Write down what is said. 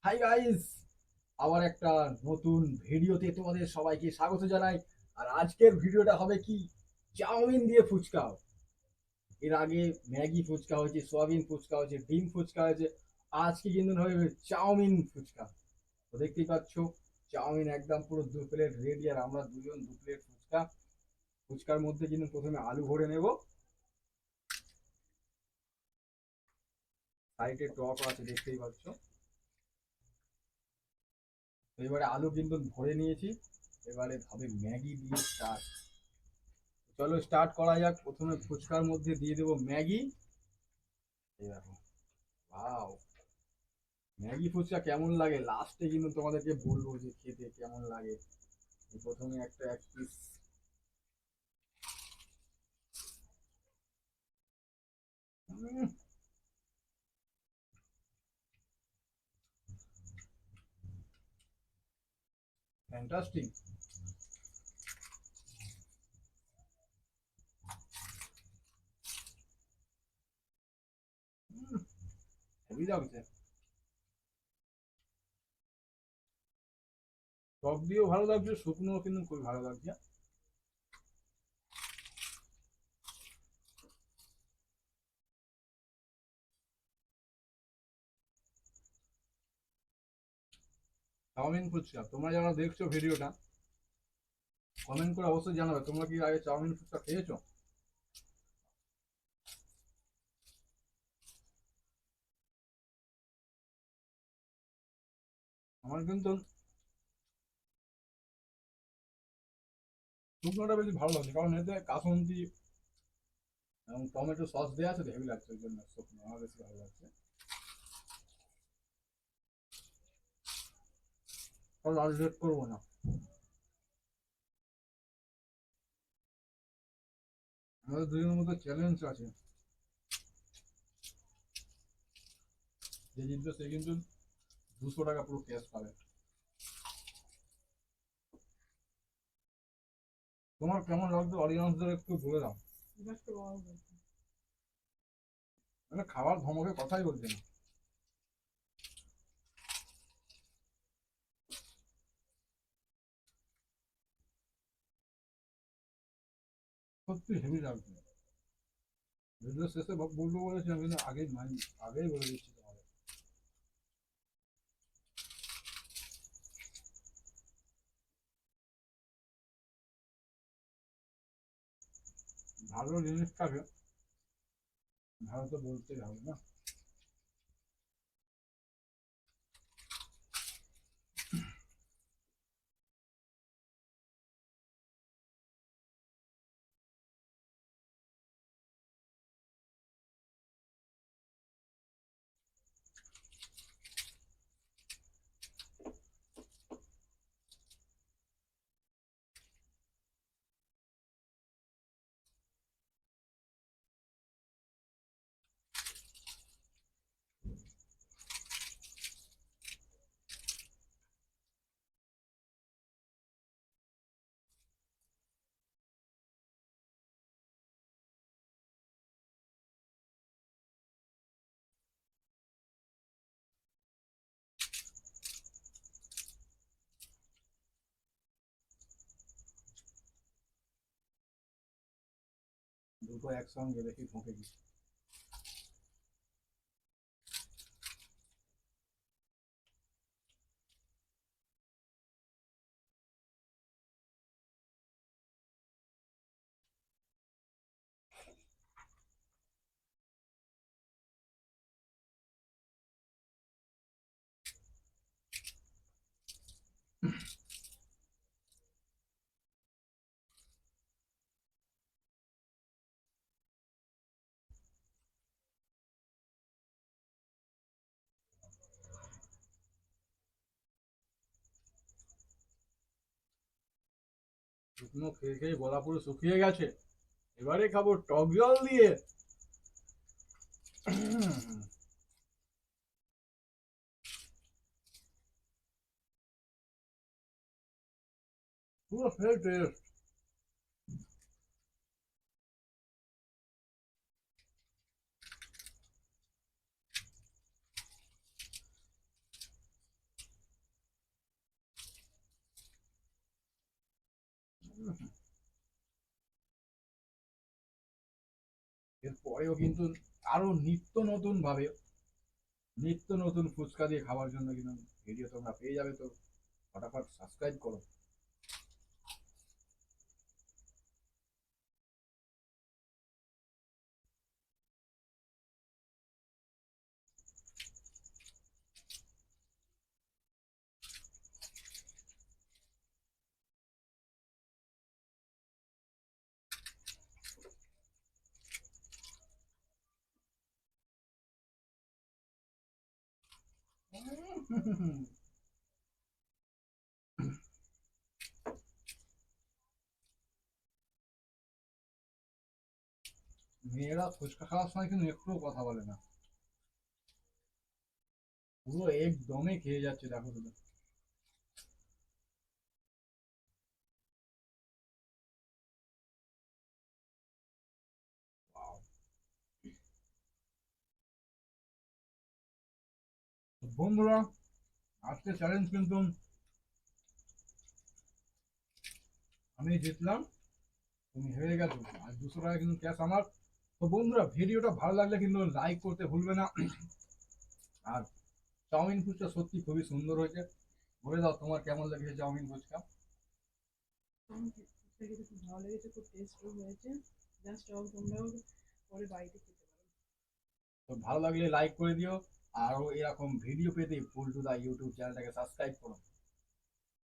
Hi guys, আবার একটা নতুন ভিডিওতে তোমাদের সবাইকে স্বাগত জানাই। আর আজকের ভিডিওটা হবে কি, চাউমিন দিয়ে ফুচকা। এর আগে ম্যাগি ফুচকা হয়েছে, সোয়াবিন ফুচকা হয়েছে, ডিম ফুচকা হয়েছে। আজকে কিন্তু হবে চাউমিন ফুচকা। তো দেখতেই পাচ্ছ, চাউমিন একদম পুরো 2 প্লেট রেডি, আর আমরা দুজন 2 প্লেট ফুচকা। ফুচকার মধ্যে কিন্তু প্রথমে আলু ভরে নেব, সাইডে টক আছে দেখতেই পাচ্ছ। এবারে আলু কিন্তু ভরে নিয়েছি, এবারে হবে ম্যাগি দিয়ে স্টার্ট। চলো স্টার্ট করা যাক। প্রথমে ফুচকার মধ্যে দিয়ে দেবো ম্যাগি। এই দেখো, ওয়াও! ম্যাগি ফুচকা কেমন লাগে লাস্টে কিন্তু তোমাদেরকে বলবো যে খেতে কেমন লাগে। প্রথমে একটা 1 পিস। ফ্যান্টাস্টিক। হেভি লাগছে। টক দিয়েও ভালো লাগছে, শুকনো কিন্তু খুব ভালো লাগছে। চাউমিন ফুচকা, তোমরা যারা দেখছো ভিডিওটা, কমেন্ট করে অবশ্যই জানাবে তোমরা কি আগে চাউমিন ফুচকা খেয়েছো। আমার কিন্তু শুকনোটা বেশি ভালো লাগছে, কারণ এতে কাসুন্দি এবং টমেটো সস দেওয়া আছে তো, হেভি লাগছে, ওই জন্য শুকনো আমার বেশি ভালো লাগছে। তাহলে আর লেট করবো না, আমাদের দুজনের মধ্যে চ্যালেঞ্জ আছে। যে জিতবে সে কিন্তু 200 টাকা পুরো ক্যাশ পাবে। তোমার কেমন লাগতো অডিয়েন্সদের একটু বলে দাও। মানে খাবার ধমকে কথাই বলছে না। সত্যি হেভি লাগছে। ভিডিও শেষে বলবো বলেছিলাম, কিন্তু আগেই আগেই বলে দিচ্ছি তোমাদের। ভালো জিনিসটাকে ভালো তো বলতেই হবে না। দুটো একসঙ্গে দেখি ঠকে গেছি। শুকনো খেয়ে খেয়ে গলা পুরো শুকিয়ে গেছে, এবারে খাবো টক জল দিয়ে। পুরো ফেল টেস্ট। এরপরেও কিন্তু আরো নিত্য নতুন ফুচকা দিয়ে খাওয়ার জন্য কিন্তু ভিডিও তোমরা পেয়ে যাবে। তো ফটাফট সাবস্ক্রাইব করো। মেয়েরা ফুচকা খাওয়ার সময় কিন্তু একটুও কথা বলে না, পুরো একদমই খেয়ে যাচ্ছে, দেখো শুধু। Wow! তো বন্ধুরা, আজকে চ্যালেঞ্জ কিন্তু আমি জিতলাম, তুমি হেরে গেছো। আর 200 টাকা কিন্তু ক্যাশ আমার। তো বন্ধুরা, ভিডিওটা ভালো লাগলে কিন্তু লাইক করতে ভুলবে না। আর চাউমিন ফুচকা সত্যি খুবই সুন্দর হয়েছে। বলে দাও তোমার কেমন লেগেছে চাউমিন ফুচকা। আমার ফুচকা খেতে খুব ভালো লেগেছে, খুব টেস্টও হয়েছে। জাস্ট তোমরাও পরে বাড়িতে খেতে পারো। তো ভালো লাগলে লাইক করে দিও। আরও এরকম ভিডিও পেতে ফুল টু দা ইউটিউব চ্যানেলটাকে সাবস্ক্রাইব করো।